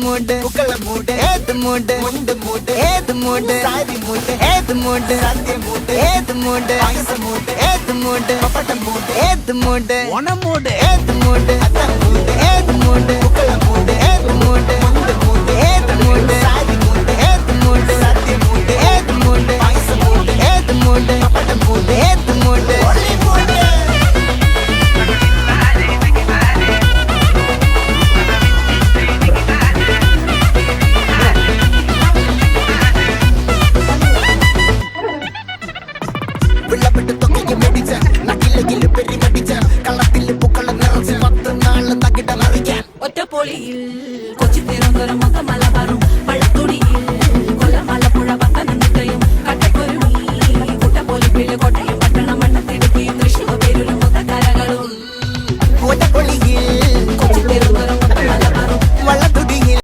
மூடு புக்கல மூடு ஏது மூடு முண்டு மூடு ஏது மூடு சாரி மூடு ஏது மூடு சத்திய மூடு ஏது மூடு ஐச மூடு ஏது மூடு பப்பட்ட மூடு ஏது மூடு ஒன மூடு ஏது மூடு அத்த மூடு ஏது மூடு புக்கல மூடு ஏது மூடு முண்டு மூடு ஏது மூடு சாரி மூடு ஏது மூடு சத்திய மூடு ஏது மூடு ஐச மூடு ஏது மூடு பப்பட்ட மூடு ஏது மூடு ஒளி மூடு വിളവിട്ട് തൊക്കയ്ക്ക് മെടിച്ച നക്കിലകില് പെരി മടിച്ച കള്ളത്തില് പൂക്കള നിറച്ച് 10 നാള് തകിട മറിക്കാൻ ഒറ്റപ്പൊളിയിൽ കൊച്ചി തിരുവനന്തപുരം മൊത്തം മലബാറും പഴത്തൊടിയിൽ